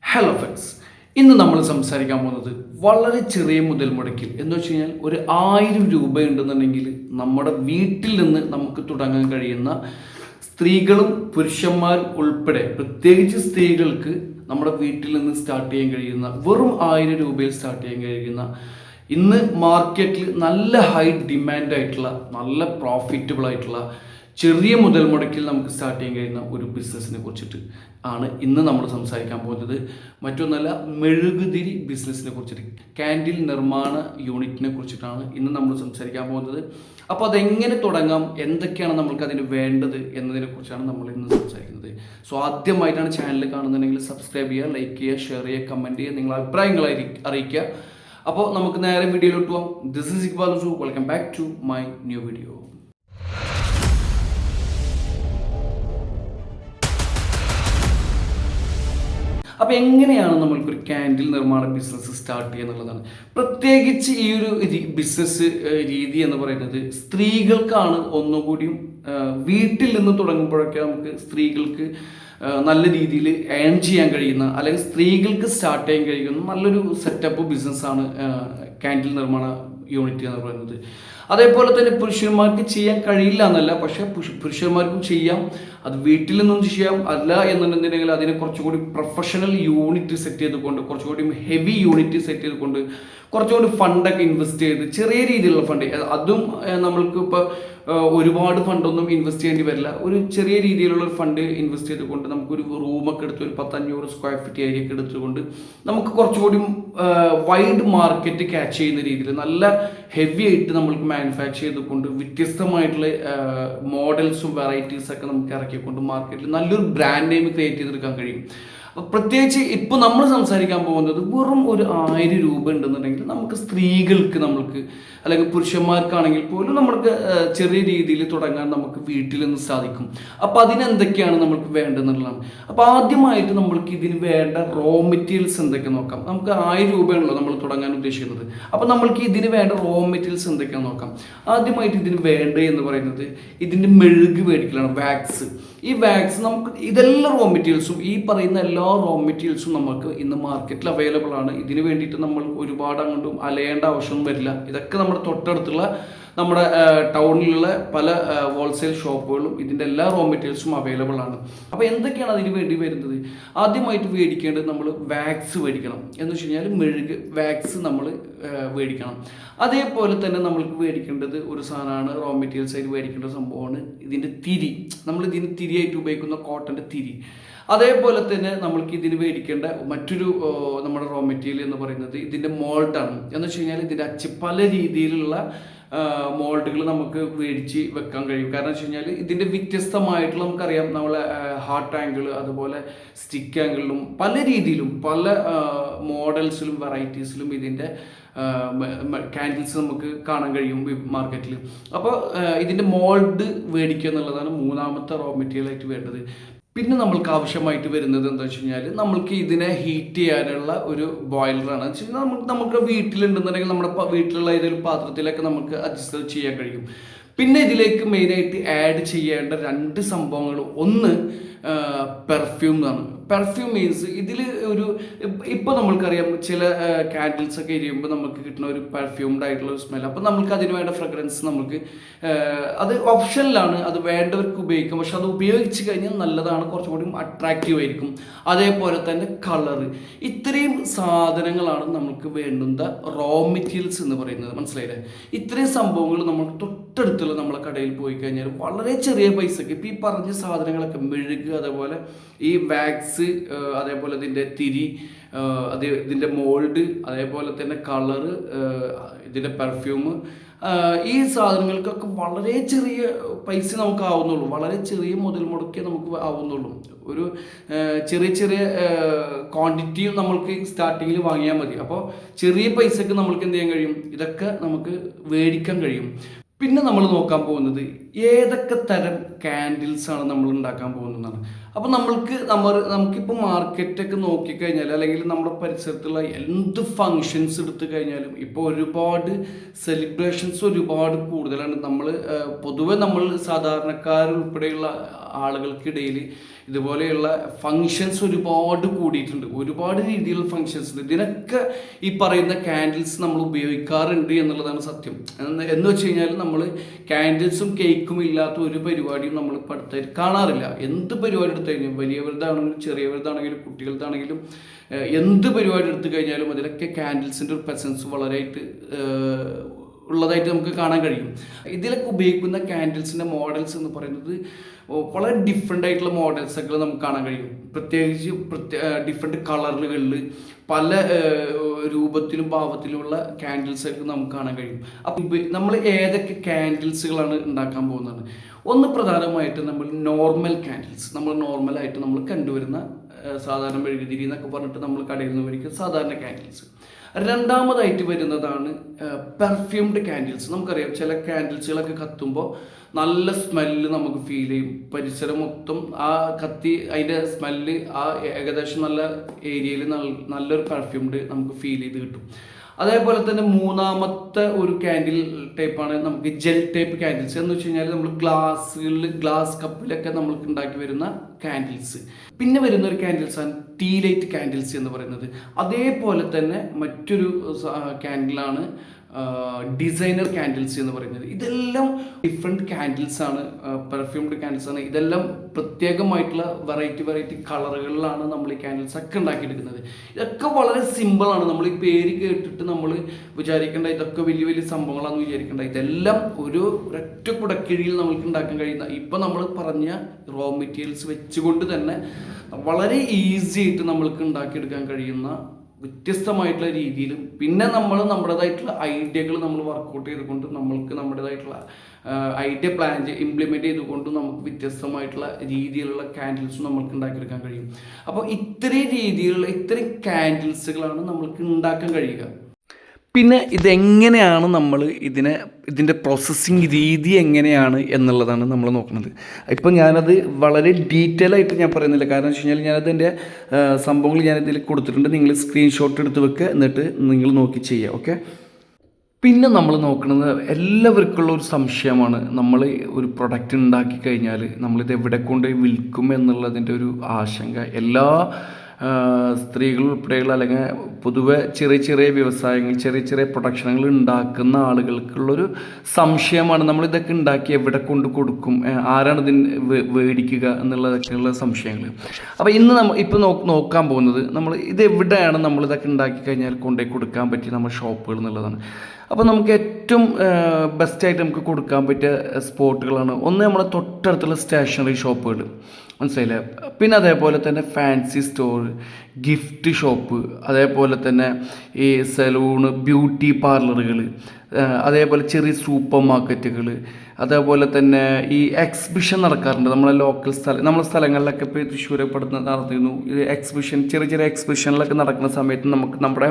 Hello friends, ഇന്ന് നമ്മൾ സംസാരിക്കാൻ പോകുന്നത് വളരെ ചെറിയ മുതൽ മുടക്കിൽ എന്ന് വെച്ച് കഴിഞ്ഞാൽ ഒരു 1000 രൂപ ഉണ്ടെന്നുണ്ടെങ്കിൽ നമ്മുടെ വീട്ടിൽ നിന്ന് നമുക്ക് തുടങ്ങാൻ കഴിയുന്ന സ്ത്രീകളും പുരുഷന്മാരും ഉൾപ്പെടെ പ്രത്യേകിച്ച് സ്ത്രീകൾക്ക് നമ്മുടെ വീട്ടിൽ നിന്ന് സ്റ്റാർട്ട് ചെയ്യാൻ കഴിയുന്ന വെറും 1000 രൂപയിൽ സ്റ്റാർട്ട് ചെയ്യാൻ കഴിയുന്ന ഇന്ന് മാർക്കറ്റിൽ നല്ല ഹൈ ഡിമാൻഡ് ആയിട്ടുള്ള നല്ല പ്രോഫിറ്റബിൾ ആയിട്ടുള്ള ചെറിയ മുതൽ മുടക്കിൽ നമുക്ക് സ്റ്റാർട്ട് ചെയ്യാൻ കഴിയുന്ന ഒരു ബിസിനസ്സിനെ കുറിച്ചിട്ട് ആണ് ഇന്ന് നമ്മൾ സംസാരിക്കാൻ പോകുന്നത്. മറ്റൊന്നല്ല, മെഴുകുതിരി ബിസിനസ്സിനെ കുറിച്ചിട്ട്, ക്യാൻഡിൽ നിർമ്മാണ യൂണിറ്റിനെ കുറിച്ചിട്ടാണ് ഇന്ന് നമ്മൾ സംസാരിക്കാൻ പോകുന്നത്. അപ്പോൾ അതെങ്ങനെ തുടങ്ങാം, എന്തൊക്കെയാണ് നമ്മൾക്ക് അതിന് വേണ്ടത് എന്നതിനെ കുറിച്ചാണ് നമ്മൾ ഇന്ന് സംസാരിക്കുന്നത്. സോ ആദ്യമായിട്ടാണ് ചാനൽ കാണുന്നുണ്ടെങ്കിൽ സബ്സ്ക്രൈബ് ചെയ്യുക, ലൈക്ക് ചെയ്യുക, ഷെയർ ചെയ്യുക, കമൻറ്റ് ചെയ്യുക, നിങ്ങളുടെ അഭിപ്രായങ്ങൾ അറിയിക്കുക. അപ്പോൾ നമുക്ക് നേരെ വീഡിയോയിലോട്ട് പോകാം. This is Iqbal Hussain. Welcome back to my new video. അപ്പോൾ എങ്ങനെയാണ് നമ്മൾക്കൊരു ക്യാൻഡിൽ നിർമ്മാണ ബിസിനസ് സ്റ്റാർട്ട് ചെയ്യുക എന്നുള്ളതാണ്. പ്രത്യേകിച്ച് ഈ ഒരു ബിസിനസ് രീതി എന്ന് പറയുന്നത് സ്ത്രീകൾക്കാണ് ഒന്നുകൂടിയും. വീട്ടിൽ നിന്ന് തുടങ്ങുമ്പോഴൊക്കെ നമുക്ക് സ്ത്രീകൾക്ക് നല്ല രീതിയിൽ ഏൺ ചെയ്യാൻ കഴിയുന്ന, അല്ലെങ്കിൽ സ്ത്രീകൾക്ക് സ്റ്റാർട്ട് ചെയ്യാൻ കഴിയുന്ന നല്ലൊരു സെറ്റപ്പ് ബിസിനസ്സാണ് ക്യാൻഡിൽ നിർമ്മാണ യൂണിറ്റ് എന്ന് പറയുന്നത്. അതേപോലെ തന്നെ പുരുഷന്മാർക്ക് ചെയ്യാൻ കഴിയില്ല എന്നല്ല, പക്ഷേ പുരുഷന്മാർക്കും ചെയ്യാം. അത് വീട്ടിൽ നിന്നും ചെയ്യാം. അല്ല എന്നുണ്ടെങ്കിൽ അതിനെ കുറച്ചുകൂടി പ്രൊഫഷണൽ യൂണിറ്റ് സെറ്റ് ചെയ്തുകൊണ്ട്, കുറച്ചുകൂടി ഹെവി യൂണിറ്റ് സെറ്റ് ചെയ്തുകൊണ്ട്, കുറച്ചുകൂടി ഫണ്ടൊക്കെ ഇൻവെസ്റ്റ് ചെയ്ത്, ചെറിയ രീതിയിലുള്ള ഫണ്ട്, അതും നമ്മൾക്ക് ഇപ്പോൾ ഒരുപാട് ഫണ്ടൊന്നും ഇൻവെസ്റ്റ് ചെയ്യേണ്ടി വരില്ല. ഒരു ചെറിയ രീതിയിലുള്ള ഒരു ഫണ്ട് ഇൻവെസ്റ്റ് ചെയ്തുകൊണ്ട് നമുക്കൊരു റൂമൊക്കെ എടുത്ത് ഒരു 10-500 സ്ക്വയർ ഫീറ്റ് ഏരിയ ഒക്കെ എടുത്തുകൊണ്ട് നമുക്ക് കുറച്ചുകൂടി വൈഡ് മാർക്കറ്റ് ക്യാച്ച് ചെയ്യുന്ന രീതിയിൽ നല്ല ഹെവി ആയിട്ട് നമ്മൾക്ക് മാനുഫാക്ചർ ചെയ്തുകൊണ്ട് വ്യത്യസ്തമായിട്ടുള്ള മോഡൽസും വെറൈറ്റീസൊക്കെ നമുക്ക് ഇറക്കിക്കൊണ്ട് മാർക്കറ്റിൽ നല്ലൊരു ബ്രാൻഡ് നെയിം ക്രിയേറ്റ് ചെയ്തെടുക്കാൻ കഴിയും. പ്രത്യേകിച്ച് ഇപ്പോൾ നമ്മൾ സംസാരിക്കാൻ പോകുന്നത് വെറും ഒരു 1000 രൂപ ഉണ്ടെന്നുണ്ടെങ്കിൽ നമുക്ക് സ്ത്രീകൾക്ക്, നമ്മൾക്ക് അല്ലെങ്കിൽ പുരുഷന്മാർക്കാണെങ്കിൽ പോലും നമ്മൾക്ക് ചെറിയ രീതിയിൽ തുടങ്ങാൻ നമുക്ക് വീട്ടിൽ നിന്ന് സാധിക്കും. അപ്പോൾ അതിനെന്തൊക്കെയാണ് നമ്മൾക്ക് വേണ്ടതെന്നുള്ളതാണ്. അപ്പോൾ ആദ്യമായിട്ട് നമ്മൾക്ക് ഇതിന് വേണ്ട റോ മെറ്റീരിയൽസ് എന്തൊക്കെ നോക്കാം. നമുക്ക് 1000 രൂപയാണല്ലോ നമ്മൾ തുടങ്ങാൻ ഉദ്ദേശിക്കുന്നത്. അപ്പോൾ നമ്മൾക്ക് ഇതിന് വേണ്ട റോ മെറ്റീരിയൽസ് എന്തൊക്കെയാണെന്ന് നോക്കാം. ആദ്യമായിട്ട് ഇതിന് വേണ്ട എന്ന് പറയുന്നത് ഇതിൻ്റെ മെഴുക് മേടിക്കലാണ്, വാക്സ്. ഈ വാക്സ് നമുക്ക് ഇതെല്ലാം റോ മെറ്റീരിയൽസും, ഈ പറയുന്ന എല്ലാ റോ മെറ്റീരിയൽസും നമുക്ക് ഇന്ന് മാർക്കറ്റിൽ അവൈലബിൾ ആണ്. ഇതിന് വേണ്ടിയിട്ട് നമ്മൾ ഒരുപാട് അങ്ങോട്ടും അലയേണ്ട ആവശ്യമൊന്നും വരില്ല. ഇതൊക്കെ നമ്മുടെ തൊട്ടടുത്തുള്ള നമ്മുടെ ടൗണിലുള്ള പല ഹോൾസെയിൽ ഷോപ്പുകളും ഇതിൻ്റെ എല്ലാ റോ മെറ്റീരിയൽസും അവൈലബിൾ ആണ്. അപ്പോൾ എന്തൊക്കെയാണ് അതിന് വേണ്ടി വരുന്നത്? ആദ്യമായിട്ട് മേടിക്കേണ്ടത് നമ്മൾ വാക്സ് മേടിക്കണം. എന്ന് വെച്ച് കഴിഞ്ഞാൽ മെഴുക് വാക്സ് നമ്മൾ മേടിക്കണം. അതേപോലെ തന്നെ നമ്മൾക്ക് മേടിക്കേണ്ടത് ഒരു സാധനമാണ്, റോ മെറ്റീരിയൽസ് ആയിട്ട് മേടിക്കേണ്ട സംഭവമാണ് ഇതിൻ്റെ തിരി. നമ്മൾ ഇതിന് തിരിയായിട്ട് ഉപയോഗിക്കുന്ന കോട്ടൻ്റെ തിരി. അതേപോലെ തന്നെ നമ്മൾക്ക് ഇതിന് മേടിക്കേണ്ട മറ്റൊരു നമ്മുടെ റോ മെറ്റീരിയൽ എന്ന് പറയുന്നത് ഇതിൻ്റെ മോൾഡാണ്. എന്ന് വെച്ച് കഴിഞ്ഞാൽ ഇതിൻ്റെ പല രീതിയിലുള്ള മോൾഡുകൾ നമുക്ക് മേടിച്ച് വെക്കാൻ കഴിയും. കാരണം വെച്ച് കഴിഞ്ഞാൽ ഇതിൻ്റെ വ്യത്യസ്തമായിട്ടുള്ള, നമുക്കറിയാം, നമ്മളെ ഹാർട്ട് ആംഗിൾ, അതുപോലെ സ്റ്റിക്ക് ആംഗിളിലും പല രീതിയിലും പല മോഡൽസിലും വെറൈറ്റീസിലും ഇതിൻ്റെ ക്യാൻഡിൽസ് നമുക്ക് കാണാൻ കഴിയും മാർക്കറ്റിൽ. അപ്പോൾ ഇതിൻ്റെ മോൾഡ് മേടിക്കുക എന്നുള്ളതാണ് മൂന്നാമത്തെ റോ മെറ്റീരിയൽ ആയിട്ട് വേണ്ടത്. പിന്നെ നമ്മൾക്ക് ആവശ്യമായിട്ട് വരുന്നത് എന്താ വെച്ച് കഴിഞ്ഞാൽ നമ്മൾക്ക് ഇതിനെ ഹീറ്റ് ചെയ്യാനുള്ള ഒരു ബോയിലറാണ്. വെച്ച് കഴിഞ്ഞാൽ നമുക്ക് വീട്ടിലുണ്ടെന്നുണ്ടെങ്കിൽ നമ്മുടെ വീട്ടിലുള്ള ഏതെങ്കിലും പാത്രത്തിലൊക്കെ നമുക്ക് അഡ്ജസ്റ്റ് ചെയ്യാൻ കഴിയും. പിന്നെ ഇതിലേക്ക് മെയിനായിട്ട് ആഡ് ചെയ്യേണ്ട 2 സംഭവങ്ങൾ, ഒന്ന് പെർഫ്യൂം എന്നാണ്. പെർഫ്യൂം മീൻസ് ഇതിൽ ഒരു, ഇപ്പോൾ നമ്മൾക്കറിയാം ചില ക്യാൻഡിൽസ് ഒക്കെ എരിയുമ്പോൾ നമുക്ക് കിട്ടുന്ന ഒരു പെർഫ്യൂംഡ് ആയിട്ടുള്ള ഒരു സ്മെൽ. അപ്പോൾ നമുക്ക് അതിന് വേണ്ട ഫ്രഗ്രൻസ് നമുക്ക് അത് ഓപ്ഷനിലാണ്, അത് വേണ്ടവർക്ക് ഉപയോഗിക്കാം. പക്ഷെ അത് ഉപയോഗിച്ച് കഴിഞ്ഞാൽ നല്ലതാണ്, കുറച്ചും കൂടി അട്രാക്റ്റീവ് ആയിരിക്കും. അതേപോലെ തന്നെ കളറ്. ഇത്രയും സാധനങ്ങളാണ് നമുക്ക് വേണ്ടുന്ന റോ മെറ്റീരിയൽസ് എന്ന് പറയുന്നത്. മനസ്സിലായില്ലേ? ഇത്രയും സംഭവങ്ങൾ നമ്മൾ തൊട്ടടുത്തുള്ള നമ്മളെ കടയിൽ പോയി കഴിഞ്ഞാൽ വളരെ ചെറിയ പൈസക്ക് ഇപ്പോൾ ഈ പറഞ്ഞ സാധനങ്ങളൊക്കെ, മെഴുക്, അതേപോലെ ഈ വാക്സ്, അതേപോലെ ഇതിൻ്റെ തിരി, ഇതിൻ്റെ മോൾഡ്, അതേപോലെ തന്നെ കളറ്, ഇതിൻ്റെ പെർഫ്യൂം, ഈ സാധനങ്ങൾക്കൊക്കെ വളരെ ചെറിയ പൈസ നമുക്ക് ആവുന്നുള്ളൂ. വളരെ ചെറിയ മുതൽ മുടക്കേ നമുക്ക് ആവുന്നുള്ളൂ. ഒരു ചെറിയ ചെറിയ ക്വാണ്ടിറ്റിയും നമ്മൾക്ക് സ്റ്റാർട്ടിങ്ങിൽ വാങ്ങിയാൽ മതി. അപ്പോൾ ചെറിയ പൈസക്ക് നമ്മൾക്ക് എന്ത് ചെയ്യാൻ കഴിയും? ഇതൊക്കെ നമുക്ക് മേടിക്കാൻ കഴിയും. പിന്നെ നമ്മൾ നോക്കാൻ പോകുന്നത് ഏതൊക്കെ തരം ക്യാൻഡിൽസ് ആണ് നമ്മൾ ഉണ്ടാക്കാൻ പോകുന്നതാണ്. അപ്പോൾ നമുക്കിപ്പോൾ മാർക്കറ്റൊക്കെ നോക്കിക്കഴിഞ്ഞാൽ, അല്ലെങ്കിൽ നമ്മുടെ പരിസരത്തുള്ള എന്ത് ഫങ്ഷൻസ് എടുത്തു കഴിഞ്ഞാലും ഇപ്പോൾ ഒരുപാട് സെലിബ്രേഷൻസ് ഒരുപാട് കൂടുതലാണ്. പൊതുവെ നമ്മൾ സാധാരണക്കാരുൾപ്പെടെയുള്ള ആളുകൾക്കിടയിൽ ഇതുപോലെയുള്ള ഫങ്ഷൻസ് ഒരുപാട് കൂടിയിട്ടുണ്ട്. ഒരുപാട് രീതിയിലുള്ള ഫങ്ഷൻസ് ഉണ്ട്. ഇതിനൊക്കെ ഈ പറയുന്ന ക്യാൻഡിൽസ് നമ്മൾ ഉപയോഗിക്കാറുണ്ട് എന്നുള്ളതാണ് സത്യം. എന്ന് വെച്ച് കഴിഞ്ഞാൽ നമ്മൾ ക്യാൻഡിൽസും കേക്കും ഇല്ലാത്ത ഒരു പരിപാടിയും നമ്മൾ ഇപ്പോൾ അടുത്തായിട്ട് കാണാറില്ല. എന്ത് പരിപാടി എടുത്തു കഴിഞ്ഞാൽ, വലിയവരുതാണെങ്കിലും ചെറിയവരുതാണെങ്കിലും കുട്ടികൾക്കാണെങ്കിലും എന്ത് പരിപാടി എടുത്തു കഴിഞ്ഞാലും അതിലൊക്കെ ക്യാൻഡിൽസിൻ്റെ ഒരു പ്രസൻസ് വളരെയായിട്ട് ഉള്ളതായിട്ട് നമുക്ക് കാണാൻ കഴിയും. ഇതിലൊക്കെ ഉപയോഗിക്കുന്ന ക്യാൻഡിൽസിൻ്റെ മോഡൽസ് എന്ന് പറയുന്നത് വളരെ ഡിഫറെൻ്റ് ആയിട്ടുള്ള മോഡൽസൊക്കെ നമുക്ക് കാണാൻ കഴിയും. പ്രത്യേകിച്ച് ഡിഫറെൻറ്റ് കളറുകളിൽ പല രൂപത്തിലും ഭാവത്തിലുമുള്ള ക്യാൻഡിൽസൊക്കെ നമുക്ക് കാണാൻ കഴിയും. അപ്പം നമ്മൾ ഏതൊക്കെ ക്യാൻഡിൽസുകളാണ് ഉണ്ടാക്കാൻ പോകുന്നത്? ഒന്ന് പ്രധാനമായിട്ട് നമ്മൾ നോർമൽ ക്യാൻഡിൽസ്, നമ്മൾ നോർമലായിട്ട് നമ്മൾ കണ്ടുവരുന്ന സാധാരണ മെഴുകുതിരി എന്നൊക്കെ പറഞ്ഞിട്ട് നമ്മൾ കടയിൽ നിന്ന് മേടിക്കുന്ന സാധാരണ ക്യാൻഡിൽസ്. രണ്ടാമതായിട്ട് വരുന്നതാണ് പെർഫ്യൂംഡ് ക്യാൻഡിൽസ്. നമുക്കറിയാം ചില ക്യാൻഡിൽസുകളൊക്കെ കത്തുമ്പോൾ നല്ല സ്മെല്ല് നമുക്ക് ഫീൽ ചെയ്യും. പരിസരം മൊത്തം ആ അതിൻ്റെ സ്മെല്ല് ഏകദേശം നല്ല ഏരിയയിൽ നല്ലൊരു പെർഫ്യൂംഡ് നമുക്ക് ഫീൽ ചെയ്ത് കിട്ടും. അതേപോലെ തന്നെ മൂന്നാമത്തെ ഒരു ക്യാൻഡിൽ ടൈപ്പാണ് നമുക്ക് ജെൽ ടൈപ്പ് ക്യാൻഡിൽസ്. എന്ന് വെച്ച് കഴിഞ്ഞാൽ നമ്മൾ ഗ്ലാസ് കപ്പിലൊക്കെ നമ്മൾക്ക് ഉണ്ടാക്കി വരുന്ന ക്യാൻഡിൽസ്. പിന്നെ വരുന്ന ഒരു ക്യാൻഡിൽസാണ് ടീ ലൈറ്റ് ക്യാൻഡിൽസ് എന്ന് പറയുന്നത്. അതേപോലെ തന്നെ മറ്റൊരു ക്യാൻഡിലാണ് ഡിസൈനർ ക്യാൻഡിൽസ് എന്ന് പറയുന്നത്. ഇതെല്ലാം ഡിഫറെൻറ്റ് ക്യാൻഡിൽസ് ആണ്, പെർഫ്യൂംഡ് ക്യാൻഡിൽസ് ആണ്. ഇതെല്ലാം പ്രത്യേകമായിട്ടുള്ള വെറൈറ്റി കളറുകളിലാണ് നമ്മൾ ഈ ക്യാൻഡിൽസ് ഒക്കെ ഉണ്ടാക്കിയെടുക്കുന്നത്. ഇതൊക്കെ വളരെ സിമ്പിളാണ്. നമ്മൾ ഈ പേര് കേട്ടിട്ട് നമ്മൾ വിചാരിക്കേണ്ട ഇതൊക്കെ വലിയ വലിയ സംഭവങ്ങളാണെന്ന് വിചാരിക്കേണ്ട. ഇതെല്ലാം ഒരൊറ്റ കുടക്കീഴിൽ നമുക്ക് ഉണ്ടാക്കാൻ കഴിയുന്ന, ഇപ്പം നമ്മൾ പറഞ്ഞ റോ മെറ്റീരിയൽസ് വെച്ചുകൊണ്ട് തന്നെ വളരെ ഈസി ആയിട്ട് നമ്മൾക്ക് ഉണ്ടാക്കിയെടുക്കാൻ കഴിയുന്ന വ്യത്യസ്തമായിട്ടുള്ള രീതിയിലും, പിന്നെ നമ്മൾ നമ്മുടേതായിട്ടുള്ള ഐഡിയകൾ നമ്മൾ വർക്കൗട്ട് ചെയ്തുകൊണ്ട് നമ്മൾക്ക് നമ്മുടേതായിട്ടുള്ള ഐഡിയ ഇംപ്ലിമെൻറ്റ് ചെയ്തുകൊണ്ട് നമുക്ക് വ്യത്യസ്തമായിട്ടുള്ള രീതിയിലുള്ള ക്യാൻഡിൽസും നമ്മൾക്ക് ഉണ്ടാക്കിയെടുക്കാൻ കഴിയും. അപ്പോൾ ഇത്തരം ക്യാൻഡിൽസുകളാണ് നമ്മൾക്ക് ഉണ്ടാക്കാൻ കഴിയുക. പിന്നെ ഇതെങ്ങനെയാണ് നമ്മൾ ഇതിൻ്റെ പ്രോസസ്സിങ് രീതി എങ്ങനെയാണ് എന്നുള്ളതാണ് നമ്മൾ നോക്കുന്നത്. ഇപ്പം ഞാനത് വളരെ ഡീറ്റെയിൽ ആയിട്ട് ഞാൻ പറയുന്നില്ല, കാരണം വെച്ച് കഴിഞ്ഞാൽ ഞാനതിൻ്റെ സംഭവങ്ങൾ ഞാനിതിൽ കൊടുത്തിട്ടുണ്ട്. നിങ്ങൾ സ്ക്രീൻഷോട്ട് എടുത്ത് വെക്കുക, എന്നിട്ട് നിങ്ങൾ നോക്കി ചെയ്യുക. ഓക്കെ. പിന്നെ നമ്മൾ നോക്കുന്നത് എല്ലാവർക്കുള്ള ഒരു സംശയമാണ്, നമ്മൾ ഒരു പ്രൊഡക്റ്റ് ഉണ്ടാക്കി കഴിഞ്ഞാൽ നമ്മളിത് എവിടെ കൊണ്ട് വിൽക്കും എന്നുള്ളതിൻ്റെ ഒരു ആശങ്ക എല്ലാ സ്ത്രീകൾ ഉൾപ്പെടെയുള്ള, അല്ലെങ്കിൽ പൊതുവെ ചെറിയ വ്യവസായങ്ങൾ, ചെറിയ പ്രൊഡക്ഷനുകൾ ഉണ്ടാക്കുന്ന ആളുകൾക്കുള്ളൊരു സംശയമാണ്, നമ്മളിതൊക്കെ ഉണ്ടാക്കി എവിടെ കൊണ്ട് കൊടുക്കും, ആരാണ് ഇതിന് മേടിക്കുക എന്നുള്ളതൊക്കെയുള്ള സംശയങ്ങൾ. അപ്പോൾ ഇന്ന് ഇപ്പോൾ നോക്കാൻ പോകുന്നത് ഇതെവിടെയാണ് നമ്മളിതൊക്കെ ഉണ്ടാക്കി കഴിഞ്ഞാൽ കൊണ്ടുപോയി കൊടുക്കാൻ പറ്റിയ നമ്മുടെ ഷോപ്പുകൾ എന്നുള്ളതാണ്. അപ്പോൾ നമുക്ക് ഏറ്റവും ബെസ്റ്റായിട്ട് നമുക്ക് കൊടുക്കാൻ പറ്റിയ സ്പോട്ടുകളാണ് ഒന്ന് നമ്മുടെ തൊട്ടടുത്തുള്ള സ്റ്റേഷനറി ഷോപ്പുകൾ, മനസ്സിലായില്ലേ. പിന്നെ അതേപോലെ തന്നെ ഫാൻസി സ്റ്റോർ, ഗിഫ്റ്റ് ഷോപ്പ്, അതേപോലെ തന്നെ ഈ സലൂണ്, ബ്യൂട്ടി പാർലറുകൾ, അതേപോലെ ചെറിയ സൂപ്പർ മാർക്കറ്റുകൾ, അതേപോലെ തന്നെ ഈ എക്സിബിഷൻ നടക്കാറുണ്ട് നമ്മളെ സ്ഥലങ്ങളിലൊക്കെ. ഇപ്പോൾ തൃശ്ശൂരപ്പെടുന്ന നടത്തിയിരുന്നു ഈ എക്സിബിഷൻ, ചെറിയ എക്സിബിഷനിലൊക്കെ നടക്കുന്ന സമയത്ത് നമുക്ക് നമ്മുടെ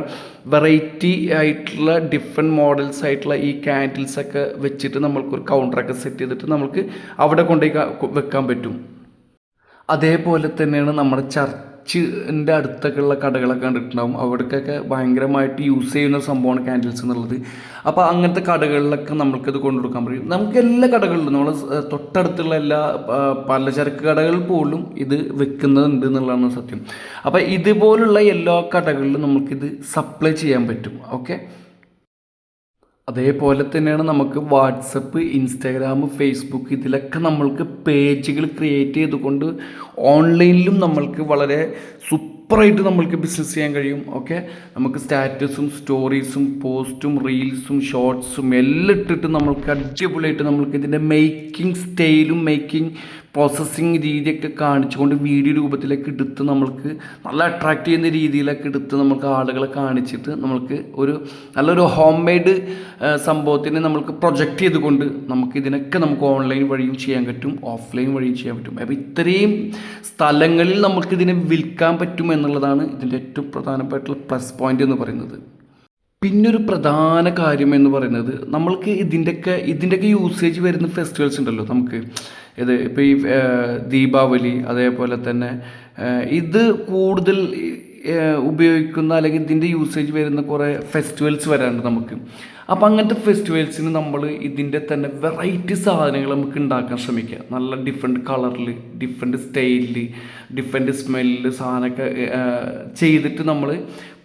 വെറൈറ്റി ആയിട്ടുള്ള ഡിഫറെൻറ്റ് മോഡൽസ് ആയിട്ടുള്ള ഈ ക്യാൻഡിൽസൊക്കെ വെച്ചിട്ട് നമ്മൾക്കൊരു കൗണ്ടറൊക്കെ സെറ്റ് ചെയ്തിട്ട് നമുക്ക് അവിടെ കൊണ്ടുപോയി വെക്കാൻ പറ്റും. അതേപോലെ തന്നെയാണ് നമ്മുടെ ചർച്ചിൻ്റെ അടുത്തൊക്കെയുള്ള കടകളൊക്കെ കണ്ടിട്ടുണ്ടാകും. അവിടേക്കൊക്കെ ഭയങ്കരമായിട്ട് യൂസ് ചെയ്യുന്ന സംഭവമാണ് ക്യാൻഡിൽസ് എന്നുള്ളത്. അപ്പോൾ അങ്ങനത്തെ കടകളിലൊക്കെ നമുക്കിത് കൊണ്ടുകൊടുക്കാൻ പറ്റും. നമുക്ക് എല്ലാ കടകളിലും, നമ്മൾ തൊട്ടടുത്തുള്ള എല്ലാ പലചരക്ക് കടകളിൽ പോലും ഇത് വെക്കുന്നുണ്ട് എന്നുള്ളതാണ് സത്യം. അപ്പോൾ ഇതുപോലുള്ള എല്ലാ കടകളിലും നമുക്കിത് സപ്ലൈ ചെയ്യാൻ പറ്റും. ഓക്കെ. അതേപോലെ തന്നെയാണ് നമുക്ക് വാട്സപ്പ്, ഇൻസ്റ്റാഗ്രാം, ഫേസ്ബുക്ക്, ഇതിലൊക്കെ നമ്മൾക്ക് പേജുകൾ ക്രിയേറ്റ് ചെയ്തുകൊണ്ട് ഓൺലൈനിലും നമ്മൾക്ക് വളരെ സൂപ്പറായിട്ട് നമ്മൾക്ക് ബിസിനസ് ചെയ്യാൻ കഴിയും. ഓക്കെ. നമുക്ക് സ്റ്റാറ്റസും സ്റ്റോറീസും പോസ്റ്റും റീൽസും ഷോർട്സും എല്ലാം ഇട്ടിട്ട് നമ്മൾക്ക് അടിപൊളിയായിട്ട് നമ്മൾക്ക് ഇതിൻ്റെ മേക്കിംഗ് സ്റ്റൈലും പ്രോസസ്സിങ് രീതിയൊക്കെ കാണിച്ചുകൊണ്ട് വീഡിയോ രൂപത്തിലൊക്കെ എടുത്ത് നമ്മൾക്ക് നല്ല അട്രാക്റ്റ് ചെയ്യുന്ന രീതിയിലൊക്കെ എടുത്ത് നമുക്ക് ആളുകളെ കാണിച്ചിട്ട് നമ്മൾക്ക് നല്ലൊരു ഹോം മെയ്ഡ് സംഭവത്തിന് നമ്മൾക്ക് പ്രൊജക്റ്റ് ചെയ്തുകൊണ്ട് നമുക്ക് ഓൺലൈൻ വഴിയും ചെയ്യാൻ പറ്റും, ഓഫ്ലൈൻ വഴിയും ചെയ്യാൻ പറ്റും. അപ്പോൾ ഇത്രയും സ്ഥലങ്ങളിൽ നമുക്കിതിനെ വിൽക്കാൻ പറ്റും എന്നുള്ളതാണ് ഇതിൻ്റെ ഏറ്റവും പ്രധാനപ്പെട്ടുള്ള പ്ലസ് പോയിൻ്റ് എന്ന് പറയുന്നത്. പിന്നൊരു പ്രധാന കാര്യം എന്ന് പറയുന്നത് നമ്മൾക്ക് ഇതിൻ്റെയൊക്കെ യൂസേജ് വരുന്ന ഫെസ്റ്റിവൽസ് ഉണ്ടല്ലോ നമുക്ക്. ഇത് ഇപ്പോൾ ഈ ദീപാവലി, അതേപോലെ തന്നെ ഇത് കൂടുതൽ ഉപയോഗിക്കുന്ന അല്ലെങ്കിൽ ഇതിൻ്റെ യൂസേജ് വരുന്ന കുറേ ഫെസ്റ്റിവൽസ് വരാറുണ്ട് നമുക്ക്. അപ്പോൾ അങ്ങനത്തെ ഫെസ്റ്റിവൽസിന് നമ്മൾ ഇതിൻ്റെ തന്നെ വെറൈറ്റി സാധനങ്ങൾ നമുക്ക് ഉണ്ടാക്കാൻ ശ്രമിക്കുക. നല്ല ഡിഫറെൻറ്റ് കളറിൽ, ഡിഫറെൻറ്റ് സ്റ്റൈലിൽ, ഡിഫറെൻറ്റ് സ്മെല്ലിൽ സാധനമൊക്കെ ചെയ്തിട്ട് നമ്മൾ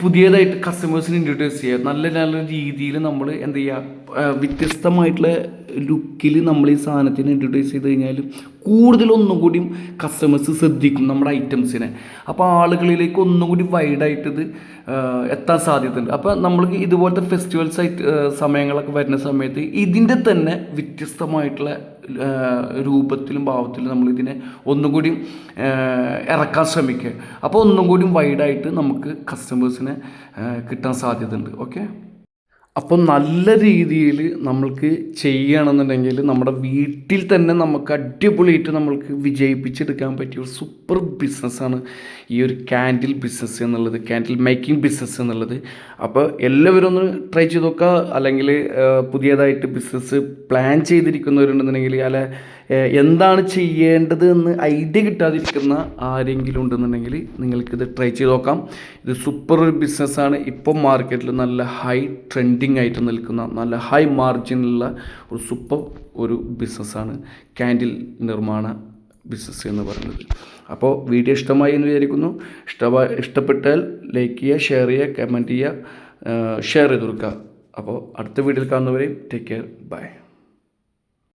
പുതിയതായിട്ട് കസ്റ്റമേഴ്സിന് ഇൻട്രൊഡ്യൂസ് ചെയ്യുക. നല്ല നല്ല രീതിയിൽ നമ്മൾ എന്ത് ചെയ്യുക, വ്യത്യസ്തമായിട്ടുള്ള ലുക്കിൽ നമ്മൾ ഈ സാധനത്തിന് ഇൻട്രൊഡ്യൂസ് ചെയ്ത് കഴിഞ്ഞാൽ കൂടുതലൊന്നും കൂടിയും കസ്റ്റമേഴ്സ് ശ്രദ്ധിക്കും നമ്മുടെ ഐറ്റംസിനെ. അപ്പോൾ ആളുകളിലേക്ക് ഒന്നും കൂടി വൈഡായിട്ട് ഇത് എത്താൻ സാധ്യതയുണ്ട്. അപ്പോൾ നമ്മൾക്ക് ഇതുപോലത്തെ ഫെസ്റ്റിവൽസ് ആയിട്ട് സമയങ്ങളൊക്കെ വരുന്ന സമയത്ത് ഇതിൻ്റെ തന്നെ വ്യത്യസ്തമായിട്ടുള്ള രൂപത്തിലും ഭാവത്തിലും നമ്മളിതിനെ ഒന്നും കൂടി ഇറക്കാൻ ശ്രമിക്കുക. അപ്പോൾ ഒന്നും കൂടി വൈഡായിട്ട് നമുക്ക് കസ്റ്റമേഴ്സിനെ കിട്ടാൻ സാധ്യതയുണ്ട്. ഓക്കെ, അപ്പോൾ നല്ല രീതിയിൽ നമ്മൾക്ക് ചെയ്യുകയാണെന്നുണ്ടെങ്കിൽ നമ്മുടെ വീട്ടിൽ തന്നെ നമുക്ക് അടിപൊളിയായിട്ട് നമ്മൾക്ക് വിജയിപ്പിച്ചെടുക്കാൻ പറ്റിയ ഒരു സൂപ്പർ ബിസിനസ്സാണ് ഈ ഒരു ക്യാൻഡിൽ ബിസിനസ് എന്നുള്ളത്, ക്യാൻഡിൽ മേക്കിംഗ് ബിസിനസ് എന്നുള്ളത്. അപ്പോൾ എല്ലാവരും ഒന്ന് ട്രൈ ചെയ്ത് നോക്കുക. അല്ലെങ്കിൽ പുതിയതായിട്ട് ബിസിനസ് പ്ലാൻ ചെയ്തിരിക്കുന്നവരുണ്ടെന്നുണ്ടെങ്കിൽ അല്ല എന്താണ് ചെയ്യേണ്ടത് എന്ന് ഐഡിയ കിട്ടാതിരിക്കുന്ന ആരെങ്കിലും ഉണ്ടെന്നുണ്ടെങ്കിൽ നിങ്ങൾക്കിത് ട്രൈ ചെയ്ത് നോക്കാം. ഇത് സൂപ്പർ ഒരു ബിസിനസ്സാണ്. ഇപ്പം മാർക്കറ്റിൽ നല്ല ഹൈ ട്രെൻഡിങ് ആയിട്ട് നിൽക്കുന്ന, നല്ല ഹൈ മാർജിനുള്ള ഒരു സൂപ്പർ ഒരു ബിസിനസ്സാണ് ക്യാൻഡിൽ നിർമ്മാണ ബിസിനസ് എന്ന് പറയുന്നത്. അപ്പോൾ വീഡിയോ ഇഷ്ടമായി എന്ന് വിചാരിക്കുന്നു. ഇഷ്ടപ്പെട്ടാൽ ലൈക്ക് ചെയ്യുക, ഷെയർ ചെയ്യുക, കമൻറ്റ് ചെയ്യുക, ഷെയർ ചെയ്ത് കൊടുക്കുക. അപ്പോൾ അടുത്ത വീഡിയോയിൽ കാണുന്നവരെയും ടേക്ക് കെയർ, ബൈ.